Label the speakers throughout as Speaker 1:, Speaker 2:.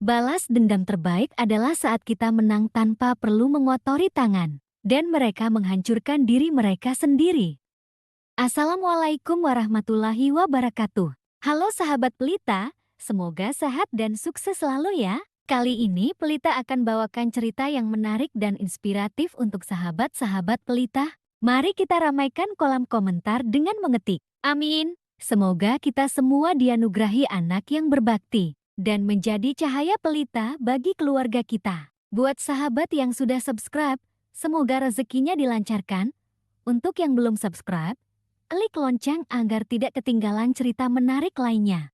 Speaker 1: Balas dendam terbaik adalah saat kita menang tanpa perlu mengotori tangan, dan mereka menghancurkan diri mereka sendiri. Assalamualaikum warahmatullahi wabarakatuh. Halo sahabat Pelita, semoga sehat dan sukses selalu ya. Kali ini Pelita akan bawakan cerita yang menarik dan inspiratif untuk sahabat-sahabat Pelita. Mari kita ramaikan kolom komentar dengan mengetik, amin. Semoga kita semua dianugerahi anak yang berbakti dan menjadi cahaya pelita bagi keluarga kita. Buat sahabat yang sudah subscribe, semoga rezekinya dilancarkan. Untuk yang belum subscribe, klik lonceng agar tidak ketinggalan cerita menarik lainnya.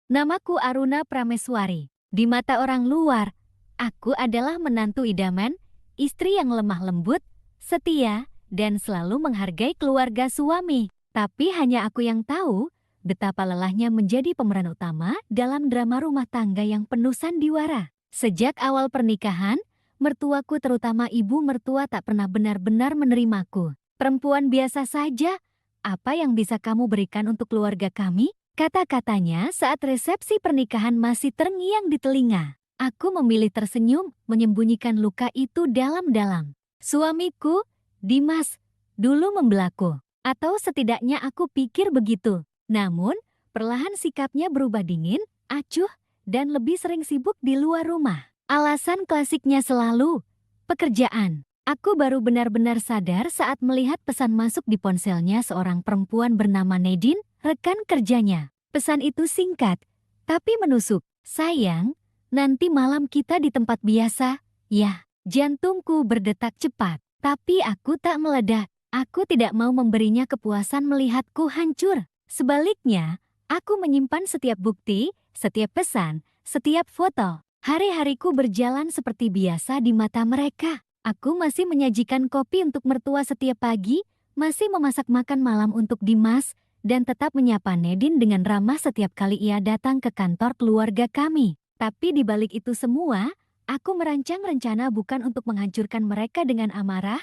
Speaker 1: Namaku Aruna Prameswari. Di mata orang luar, aku adalah menantu idaman, istri yang lemah lembut, setia, dan selalu menghargai keluarga suami. Tapi hanya aku yang tahu betapa lelahnya menjadi pemeran utama dalam drama rumah tangga yang penuh sandiwara. Sejak awal pernikahan, mertuaku terutama ibu mertua tak pernah benar-benar menerimaku. Perempuan biasa saja, apa yang bisa kamu berikan untuk keluarga kami? Kata-katanya saat resepsi pernikahan masih terngiang di telinga. Aku memilih tersenyum, menyembunyikan luka itu dalam-dalam. Suamiku, Dimas, dulu membelaku. Atau setidaknya aku pikir begitu. Namun, perlahan sikapnya berubah dingin, acuh, dan lebih sering sibuk di luar rumah. Alasan klasiknya selalu, pekerjaan. Aku baru benar-benar sadar saat melihat pesan masuk di ponselnya seorang perempuan bernama Nadine, rekan kerjanya. Pesan itu singkat, tapi menusuk. Sayang, nanti malam kita di tempat biasa. Yah, jantungku berdetak cepat, tapi aku tak meledak. Aku tidak mau memberinya kepuasan melihatku hancur. Sebaliknya, aku menyimpan setiap bukti, setiap pesan, setiap foto. Hari-hariku berjalan seperti biasa di mata mereka. Aku masih menyajikan kopi untuk mertua setiap pagi, masih memasak makan malam untuk Dimas, dan tetap menyapa Nadine dengan ramah setiap kali ia datang ke kantor keluarga kami. Tapi di balik itu semua, aku merancang rencana bukan untuk menghancurkan mereka dengan amarah,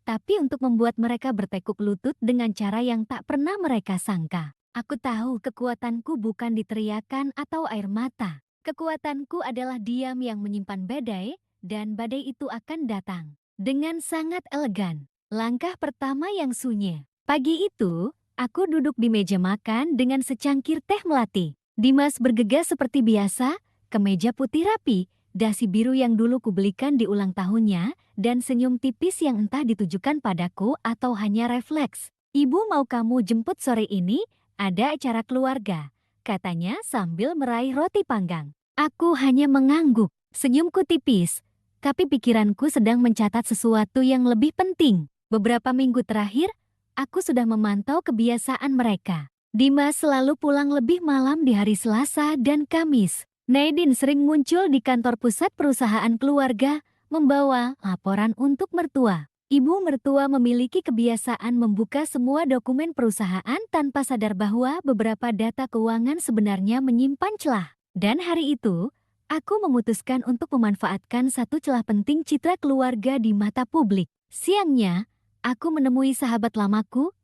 Speaker 1: tapi untuk membuat mereka bertekuk lutut dengan cara yang tak pernah mereka sangka. Aku tahu kekuatanku bukan di teriakan atau air mata. Kekuatanku adalah diam yang menyimpan badai, dan badai itu akan datang dengan sangat elegan. Langkah pertama yang sunyi. Pagi itu, aku duduk di meja makan dengan secangkir teh melati. Dimas bergegas seperti biasa, kemeja putih rapi, dasi biru yang dulu kubelikan di ulang tahunnya, dan senyum tipis yang entah ditujukan padaku atau hanya refleks. Ibu mau kamu jemput sore ini, ada acara keluarga, katanya sambil meraih roti panggang. Aku hanya mengangguk, senyumku tipis, tapi pikiranku sedang mencatat sesuatu yang lebih penting. Beberapa minggu terakhir, aku sudah memantau kebiasaan mereka. Dimas selalu pulang lebih malam di hari Selasa dan Kamis. Nadine sering muncul di kantor pusat perusahaan keluarga, membawa laporan untuk mertua. Ibu mertua memiliki kebiasaan membuka semua dokumen perusahaan tanpa sadar bahwa beberapa data keuangan sebenarnya menyimpan celah. Dan hari itu, aku memutuskan untuk memanfaatkan satu celah penting citra keluarga di mata publik. Siangnya, aku menemui sahabat lamaku,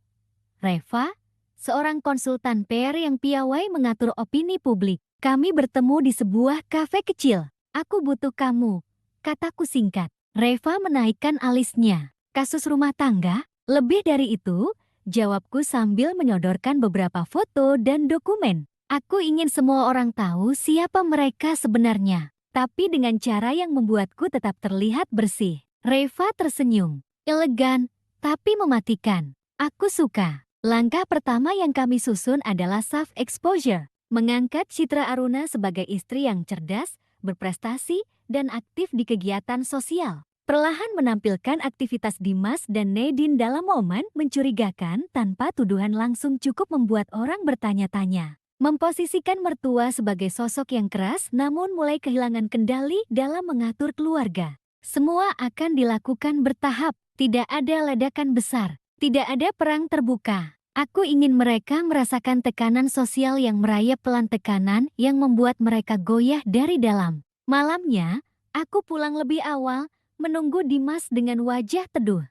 Speaker 1: Reva, seorang konsultan PR yang piawai mengatur opini publik. Kami bertemu di sebuah kafe kecil. Aku butuh kamu, kataku singkat. Reva menaikkan alisnya. Kasus rumah tangga? Lebih dari itu, jawabku sambil menyodorkan beberapa foto dan dokumen. Aku ingin semua orang tahu siapa mereka sebenarnya, tapi dengan cara yang membuatku tetap terlihat bersih. Reva tersenyum, elegan, tapi mematikan. Aku suka. Langkah pertama yang kami susun adalah self-exposure. Mengangkat citra Aruna sebagai istri yang cerdas, berprestasi, dan aktif di kegiatan sosial. Perlahan menampilkan aktivitas Dimas dan Nadine dalam momen mencurigakan tanpa tuduhan langsung cukup membuat orang bertanya-tanya. Memposisikan mertua sebagai sosok yang keras namun mulai kehilangan kendali dalam mengatur keluarga. Semua akan dilakukan bertahap, tidak ada ledakan besar, tidak ada perang terbuka. Aku ingin mereka merasakan tekanan sosial yang merayap pelan, tekanan yang membuat mereka goyah dari dalam. Malamnya, aku pulang lebih awal, menunggu Dimas dengan wajah teduh.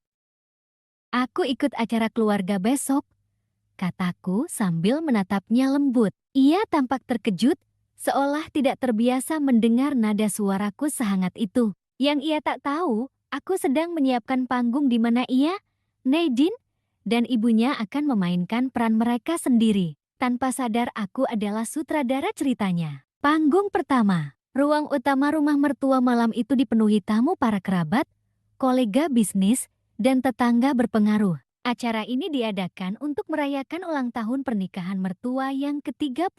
Speaker 1: Aku ikut acara keluarga besok, kataku sambil menatapnya lembut. Ia tampak terkejut, seolah tidak terbiasa mendengar nada suaraku sehangat itu. Yang ia tak tahu, aku sedang menyiapkan panggung di mana ia, Nadine, dan ibunya akan memainkan peran mereka sendiri. Tanpa sadar aku adalah sutradara ceritanya. Panggung pertama. Ruang utama rumah mertua malam itu dipenuhi tamu para kerabat, kolega bisnis, dan tetangga berpengaruh. Acara ini diadakan untuk merayakan ulang tahun pernikahan mertua yang ke-35.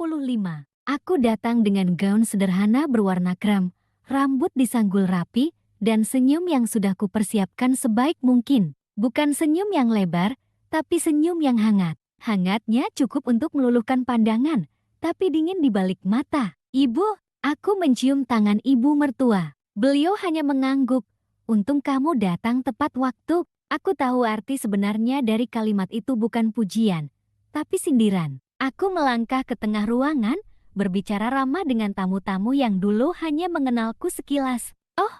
Speaker 1: Aku datang dengan gaun sederhana berwarna krem, rambut disanggul rapi, dan senyum yang sudah kupersiapkan sebaik mungkin. Bukan senyum yang lebar, tapi senyum yang hangat. Hangatnya cukup untuk meluluhkan pandangan, tapi dingin di balik mata. Ibu, aku mencium tangan ibu mertua. Beliau hanya mengangguk. Untung kamu datang tepat waktu. Aku tahu arti sebenarnya dari kalimat itu bukan pujian, tapi sindiran. Aku melangkah ke tengah ruangan, berbicara ramah dengan tamu-tamu yang dulu hanya mengenalku sekilas. Oh,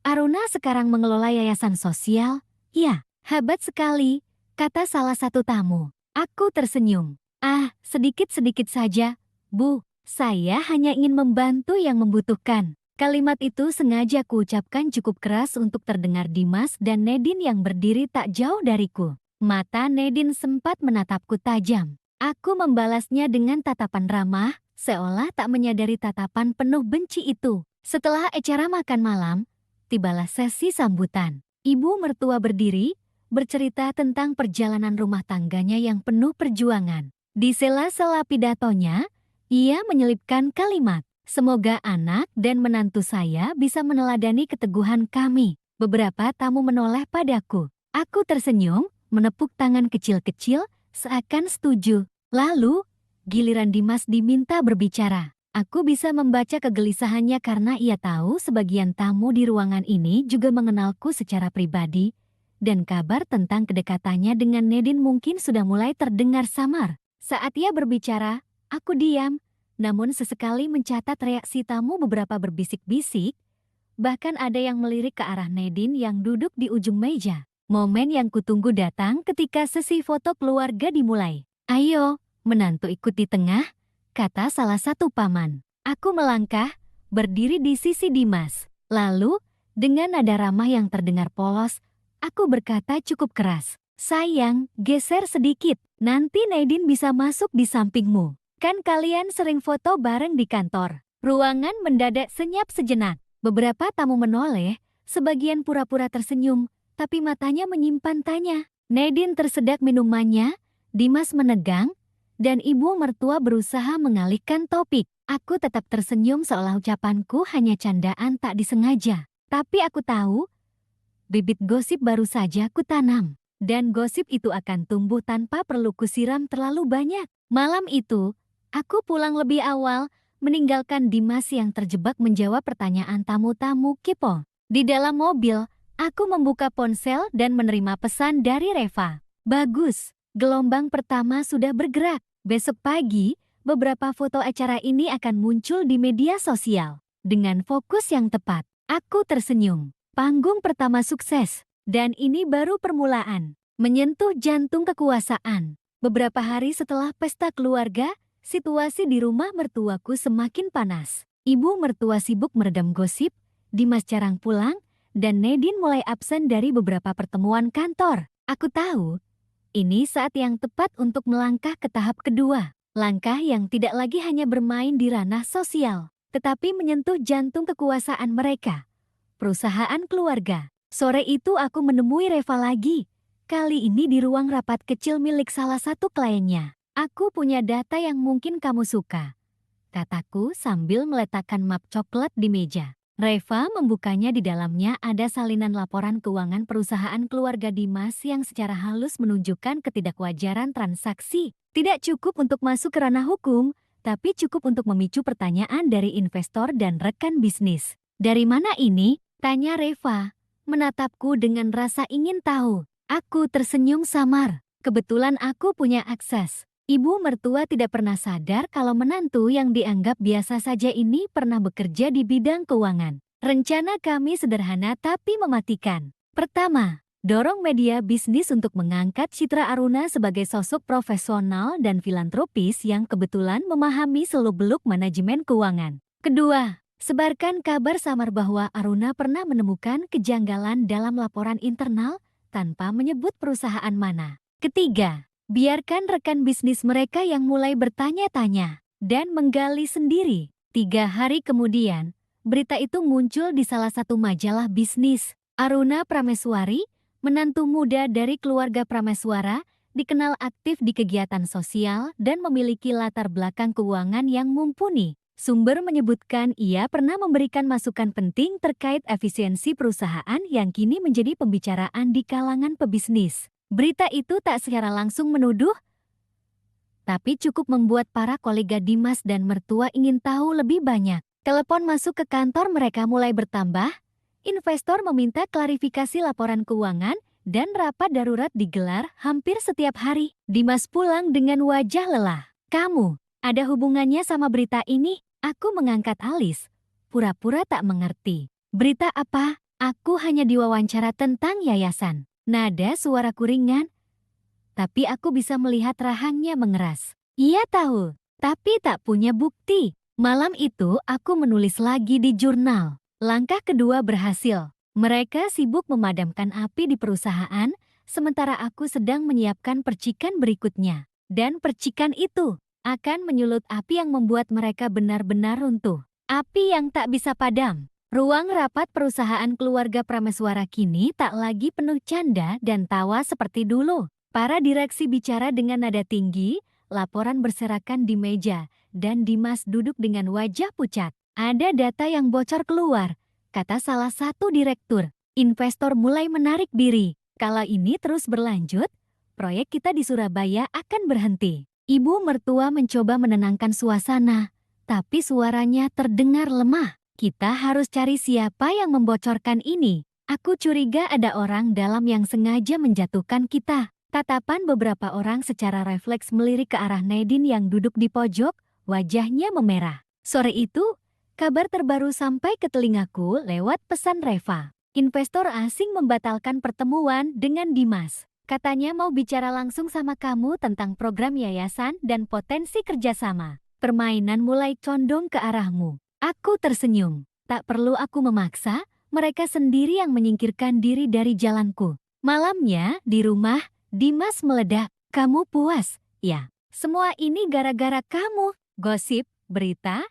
Speaker 1: Aruna sekarang mengelola yayasan sosial? Ya, hebat sekali, kata salah satu tamu. Aku tersenyum. Ah, sedikit-sedikit saja, Bu. Saya hanya ingin membantu yang membutuhkan. Kalimat itu sengaja kuucapkan cukup keras untuk terdengar Dimas dan Nadine yang berdiri tak jauh dariku. Mata Nadine sempat menatapku tajam. Aku membalasnya dengan tatapan ramah, seolah tak menyadari tatapan penuh benci itu. Setelah acara makan malam, tibalah sesi sambutan. Ibu mertua berdiri, bercerita tentang perjalanan rumah tangganya yang penuh perjuangan. Di sela-sela pidatonya, ia menyelipkan kalimat, "Semoga anak dan menantu saya bisa meneladani keteguhan kami." Beberapa tamu menoleh padaku. Aku tersenyum, menepuk tangan kecil-kecil, seakan setuju. Lalu, giliran Dimas diminta berbicara. Aku bisa membaca kegelisahannya karena ia tahu sebagian tamu di ruangan ini juga mengenalku secara pribadi, dan kabar tentang kedekatannya dengan Nadine mungkin sudah mulai terdengar samar. Saat ia berbicara, aku diam, namun sesekali mencatat reaksi tamu. Beberapa berbisik-bisik, bahkan ada yang melirik ke arah Nadine yang duduk di ujung meja. Momen yang kutunggu datang ketika sesi foto keluarga dimulai. "Ayo, menantu ikut di tengah," kata salah satu paman. Aku melangkah, berdiri di sisi Dimas. Lalu, dengan nada ramah yang terdengar polos, aku berkata cukup keras, "Sayang, geser sedikit, nanti Nadine bisa masuk di sampingmu. Kan kalian sering foto bareng di kantor." Ruangan mendadak senyap sejenak. Beberapa tamu menoleh, sebagian pura-pura tersenyum, tapi matanya menyimpan tanya. Nadine tersedak minumannya, Dimas menegang, dan ibu mertua berusaha mengalihkan topik. Aku tetap tersenyum seolah ucapanku hanya candaan tak disengaja. Tapi aku tahu, bibit gosip baru saja kutanam. Dan gosip itu akan tumbuh tanpa perlu kusiram terlalu banyak. Malam itu, aku pulang lebih awal, meninggalkan Dimas yang terjebak menjawab pertanyaan tamu-tamu kepo. Di dalam mobil, aku membuka ponsel dan menerima pesan dari Reva. "Bagus, gelombang pertama sudah bergerak. Besok pagi, beberapa foto acara ini akan muncul di media sosial." Dengan fokus yang tepat, aku tersenyum. Panggung pertama sukses, dan ini baru permulaan. Menyentuh jantung kekuasaan. Beberapa hari setelah pesta keluarga, situasi di rumah mertuaku semakin panas. Ibu mertua sibuk meredam gosip, Dimas jarang pulang, dan Nadine mulai absen dari beberapa pertemuan kantor. Aku tahu, ini saat yang tepat untuk melangkah ke tahap kedua. Langkah yang tidak lagi hanya bermain di ranah sosial, tetapi menyentuh jantung kekuasaan mereka. Perusahaan keluarga. Sore itu aku menemui Reva lagi. Kali ini di ruang rapat kecil milik salah satu kliennya. "Aku punya data yang mungkin kamu suka," kataku sambil meletakkan map coklat di meja. Reva membukanya. Di dalamnya ada salinan laporan keuangan perusahaan keluarga Dimas yang secara halus menunjukkan ketidakwajaran transaksi. Tidak cukup untuk masuk ke ranah hukum, tapi cukup untuk memicu pertanyaan dari investor dan rekan bisnis. "Dari mana ini?" tanya Reva, menatapku dengan rasa ingin tahu. Aku tersenyum samar. Kebetulan aku punya akses. Ibu mertua tidak pernah sadar kalau menantu yang dianggap biasa saja ini pernah bekerja di bidang keuangan. Rencana kami sederhana tapi mematikan. Pertama, Dorong media bisnis untuk mengangkat citra Aruna sebagai sosok profesional dan filantropis yang kebetulan memahami seluk-beluk manajemen keuangan. Kedua, sebarkan kabar samar bahwa Aruna pernah menemukan kejanggalan dalam laporan internal tanpa menyebut perusahaan mana. Ketiga, biarkan rekan bisnis mereka yang mulai bertanya-tanya dan menggali sendiri. 3 hari kemudian, berita itu muncul di salah satu majalah bisnis. Aruna Prameswari, menantu muda dari keluarga Prameswara, dikenal aktif di kegiatan sosial dan memiliki latar belakang keuangan yang mumpuni. Sumber menyebutkan ia pernah memberikan masukan penting terkait efisiensi perusahaan yang kini menjadi pembicaraan di kalangan pebisnis. Berita itu tak secara langsung menuduh, tapi cukup membuat para kolega Dimas dan mertua ingin tahu lebih banyak. Telepon masuk ke kantor mereka mulai bertambah. Investor meminta klarifikasi laporan keuangan dan rapat darurat digelar hampir setiap hari. Dimas pulang dengan wajah lelah. "Kamu, ada hubungannya sama berita ini?" Aku mengangkat alis, pura-pura tak mengerti. "Berita apa?" "Aku hanya diwawancara tentang yayasan." Nada suaraku ringan, tapi aku bisa melihat rahangnya mengeras. Ia tahu, tapi tak punya bukti. Malam itu aku menulis lagi di jurnal. Langkah kedua berhasil. Mereka sibuk memadamkan api di perusahaan, sementara aku sedang menyiapkan percikan berikutnya. Dan percikan itu akan menyulut api yang membuat mereka benar-benar runtuh. Api yang tak bisa padam. Ruang rapat perusahaan keluarga Prameswara kini tak lagi penuh canda dan tawa seperti dulu. Para direksi bicara dengan nada tinggi, laporan berserakan di meja, dan Dimas duduk dengan wajah pucat. "Ada data yang bocor keluar," kata salah satu direktur. "Investor mulai menarik diri. Kalau ini terus berlanjut, proyek kita di Surabaya akan berhenti." Ibu mertua mencoba menenangkan suasana, tapi suaranya terdengar lemah. "Kita harus cari siapa yang membocorkan ini. Aku curiga ada orang dalam yang sengaja menjatuhkan kita." Tatapan beberapa orang secara refleks melirik ke arah Nadine yang duduk di pojok, wajahnya memerah. Sore itu, kabar terbaru sampai ke telingaku lewat pesan Reva. Investor asing membatalkan pertemuan dengan Dimas. Katanya mau bicara langsung sama kamu tentang program yayasan dan potensi kerjasama. Permainan mulai condong ke arahmu. Aku tersenyum. Tak perlu aku memaksa, mereka sendiri yang menyingkirkan diri dari jalanku. Malamnya, di rumah, Dimas meledak. "Kamu puas, ya? Semua ini gara-gara kamu. Gosip, berita,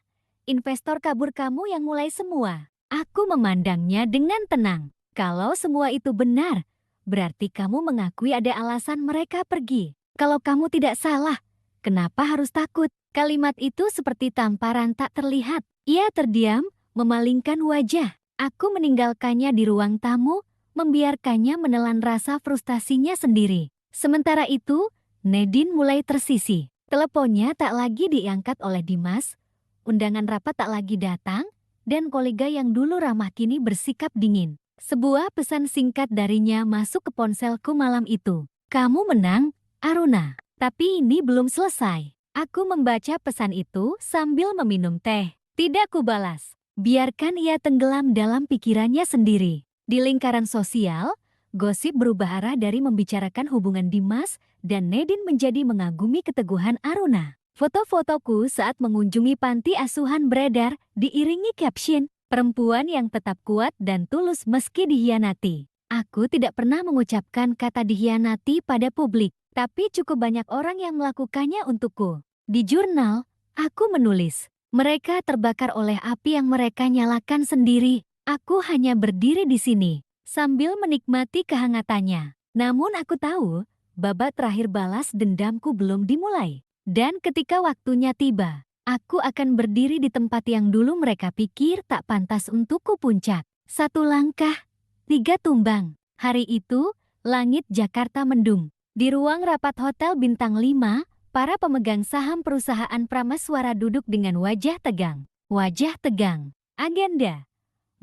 Speaker 1: investor kabur kamu yang mulai semua." Aku memandangnya dengan tenang. "Kalau semua itu benar, berarti kamu mengakui ada alasan mereka pergi. Kalau kamu tidak salah, kenapa harus takut?" Kalimat itu seperti tamparan tak terlihat. Ia terdiam, memalingkan wajah. Aku meninggalkannya di ruang tamu, membiarkannya menelan rasa frustasinya sendiri. Sementara itu, Nadine mulai tersisih. Teleponnya tak lagi diangkat oleh Dimas, undangan rapat tak lagi datang, dan kolega yang dulu ramah kini bersikap dingin. Sebuah pesan singkat darinya masuk ke ponselku malam itu. "Kamu menang, Aruna." Tapi ini belum selesai. Aku membaca pesan itu sambil meminum teh. Tidak kubalas. Biarkan ia tenggelam dalam pikirannya sendiri. Di lingkaran sosial, gosip berubah arah dari membicarakan hubungan Dimas dan Nadine menjadi mengagumi keteguhan Aruna. Foto-fotoku saat mengunjungi panti asuhan beredar diiringi caption, "Perempuan yang tetap kuat dan tulus meski dihianati." Aku tidak pernah mengucapkan kata dihianati pada publik, tapi cukup banyak orang yang melakukannya untukku. Di jurnal, aku menulis, "Mereka terbakar oleh api yang mereka nyalakan sendiri. Aku hanya berdiri di sini sambil menikmati kehangatannya." Namun aku tahu, babak terakhir balas dendamku belum dimulai. Dan ketika waktunya tiba, aku akan berdiri di tempat yang dulu mereka pikir tak pantas untukku puncak. 1 langkah, 3 tumbang. Hari itu, langit Jakarta mendung. Di ruang rapat Hotel Bintang 5, para pemegang saham perusahaan Prameswara duduk dengan wajah tegang. Wajah tegang. Agenda: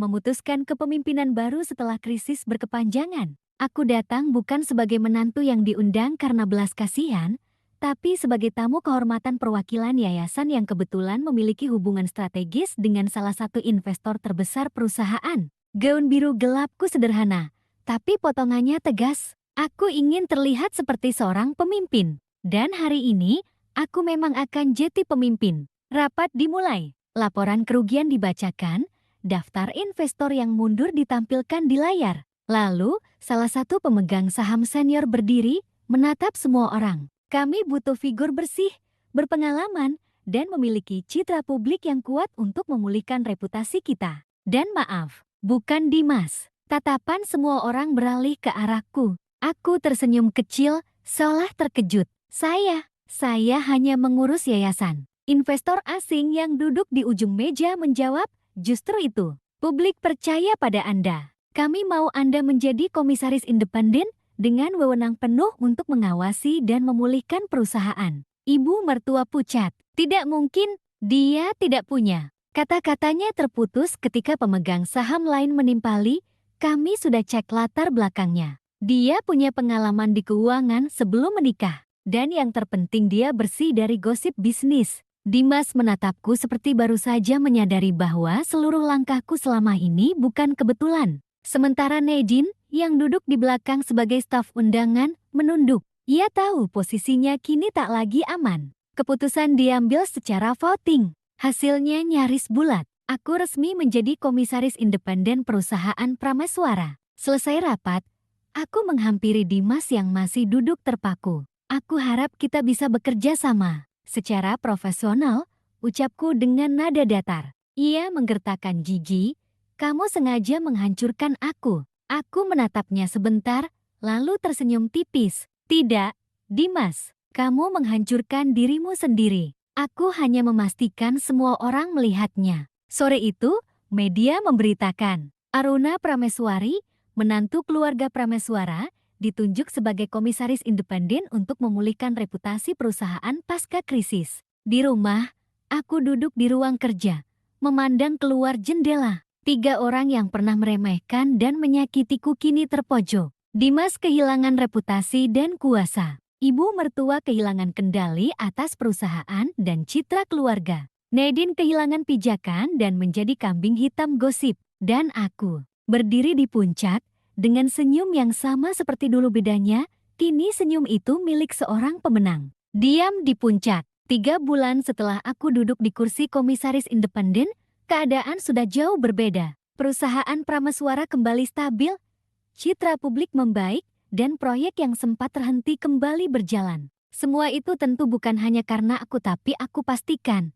Speaker 1: memutuskan kepemimpinan baru setelah krisis berkepanjangan. Aku datang bukan sebagai menantu yang diundang karena belas kasihan, tapi sebagai tamu kehormatan perwakilan yayasan yang kebetulan memiliki hubungan strategis dengan salah satu investor terbesar perusahaan. Gaun biru gelapku sederhana, tapi potongannya tegas. Aku ingin terlihat seperti seorang pemimpin. Dan hari ini, aku memang akan jadi pemimpin. Rapat dimulai. Laporan kerugian dibacakan, daftar investor yang mundur ditampilkan di layar. Lalu, salah satu pemegang saham senior berdiri, menatap semua orang. Kami butuh figur bersih, berpengalaman, dan memiliki citra publik yang kuat untuk memulihkan reputasi kita. Dan maaf, bukan Dimas. Tatapan semua orang beralih ke arahku. Aku tersenyum kecil, seolah terkejut. Saya hanya mengurus yayasan. Investor asing yang duduk di ujung meja menjawab, justru itu. Publik percaya pada Anda. Kami mau Anda menjadi komisaris independen dengan wewenang penuh untuk mengawasi dan memulihkan perusahaan. Ibu mertua pucat. Tidak mungkin, dia tidak punya. Kata-katanya terputus ketika pemegang saham lain menimpali, kami sudah cek latar belakangnya. Dia punya pengalaman di keuangan sebelum menikah. Dan yang terpenting dia bersih dari gosip bisnis. Dimas menatapku seperti baru saja menyadari bahwa seluruh langkahku selama ini bukan kebetulan. Sementara Nadine, yang duduk di belakang sebagai staf undangan, menunduk. Ia tahu posisinya kini tak lagi aman. Keputusan diambil secara voting. Hasilnya nyaris bulat. Aku resmi menjadi komisaris independen perusahaan Prameswara. Selesai rapat, aku menghampiri Dimas yang masih duduk terpaku. Aku harap kita bisa bekerja sama. Secara profesional, ucapku dengan nada datar. Ia menggertakkan gigi. Kamu sengaja menghancurkan aku. Aku menatapnya sebentar, lalu tersenyum tipis. Tidak, Dimas, kamu menghancurkan dirimu sendiri. Aku hanya memastikan semua orang melihatnya. Sore itu, media memberitakan, Aruna Prameswari, menantu keluarga Prameswara, ditunjuk sebagai komisaris independen untuk memulihkan reputasi perusahaan pasca krisis. Di rumah, aku duduk di ruang kerja, memandang keluar jendela. 3 orang yang pernah meremehkan dan menyakitiku kini terpojok. Dimas kehilangan reputasi dan kuasa. Ibu mertua kehilangan kendali atas perusahaan dan citra keluarga. Nadine kehilangan pijakan dan menjadi kambing hitam gosip. Dan aku, berdiri di puncak, dengan senyum yang sama seperti dulu bedanya, kini senyum itu milik seorang pemenang. Diam di puncak. 3 bulan setelah aku duduk di kursi komisaris independen, keadaan sudah jauh berbeda. Perusahaan Prameswara kembali stabil, citra publik membaik, dan proyek yang sempat terhenti kembali berjalan. Semua itu tentu bukan hanya karena aku, tapi aku pastikan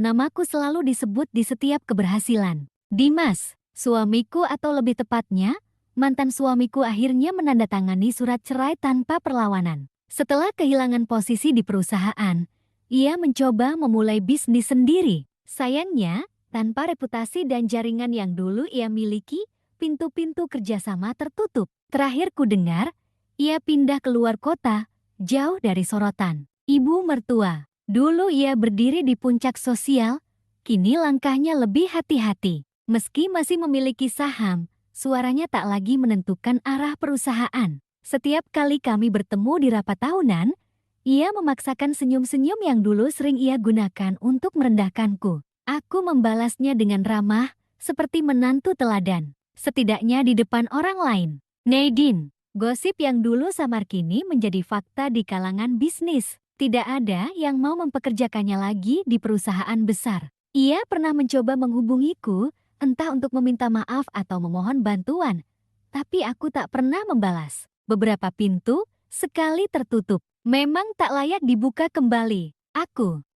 Speaker 1: namaku selalu disebut di setiap keberhasilan. Dimas, suamiku atau lebih tepatnya, mantan suamiku akhirnya menandatangani surat cerai tanpa perlawanan. Setelah kehilangan posisi di perusahaan, ia mencoba memulai bisnis sendiri. Sayangnya, tanpa reputasi dan jaringan yang dulu ia miliki, pintu-pintu kerjasama tertutup. Terakhir ku dengar, ia pindah keluar kota, jauh dari sorotan. Ibu mertua, dulu ia berdiri di puncak sosial, kini langkahnya lebih hati-hati. Meski masih memiliki saham, suaranya tak lagi menentukan arah perusahaan. Setiap kali kami bertemu di rapat tahunan, ia memaksakan senyum-senyum yang dulu sering ia gunakan untuk merendahkanku. Aku membalasnya dengan ramah, seperti menantu teladan. Setidaknya di depan orang lain. Nadine, gosip yang dulu samar kini menjadi fakta di kalangan bisnis. Tidak ada yang mau mempekerjakannya lagi di perusahaan besar. Ia pernah mencoba menghubungiku, entah untuk meminta maaf atau memohon bantuan. Tapi aku tak pernah membalas. Beberapa pintu, sekali tertutup, memang tak layak dibuka kembali.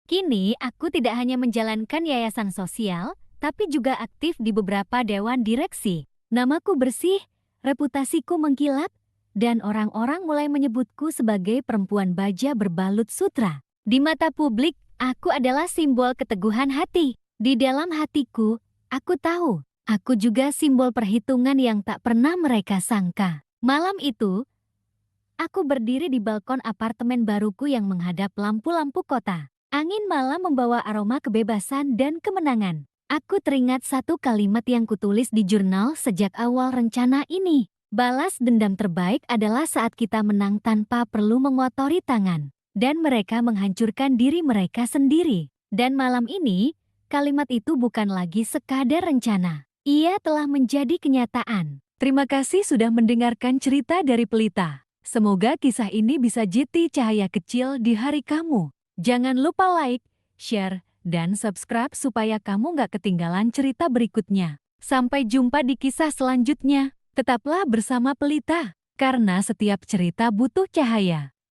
Speaker 1: Kini aku tidak hanya menjalankan yayasan sosial, tapi juga aktif di beberapa dewan direksi. Namaku bersih, reputasiku mengkilap, dan orang-orang mulai menyebutku sebagai perempuan baja berbalut sutra. Di mata publik, aku adalah simbol keteguhan hati. Di dalam hatiku, aku tahu, aku juga simbol perhitungan yang tak pernah mereka sangka. Malam itu, aku berdiri di balkon apartemen baruku yang menghadap lampu-lampu kota. Angin malam membawa aroma kebebasan dan kemenangan. Aku teringat satu kalimat yang kutulis di jurnal sejak awal rencana ini. Balas dendam terbaik adalah saat kita menang tanpa perlu mengotori tangan. Dan mereka menghancurkan diri mereka sendiri. Dan malam ini, kalimat itu bukan lagi sekadar rencana. Ia telah menjadi kenyataan. Terima kasih sudah mendengarkan cerita dari Pelita. Semoga kisah ini bisa jadi cahaya kecil di hari kamu. Jangan lupa like, share, dan subscribe supaya kamu nggak ketinggalan cerita berikutnya. Sampai jumpa di kisah selanjutnya. Tetaplah bersama Pelita, karena setiap cerita butuh cahaya.